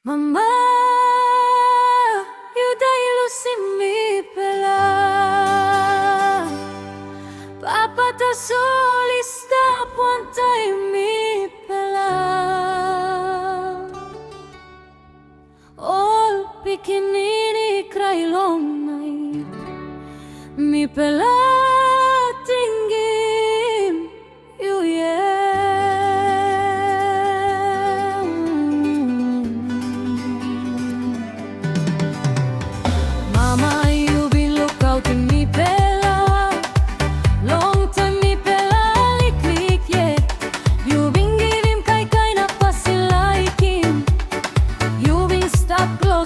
Mamma, you dai lo simmi pela. Papa ta soli sta puanta mi pela. Ol pikinini krai lomai mi pela tingim you Mama, you been look out in me pela. Long time me pela lik yeah. You been giving kai na pasi like him. You been stuck close.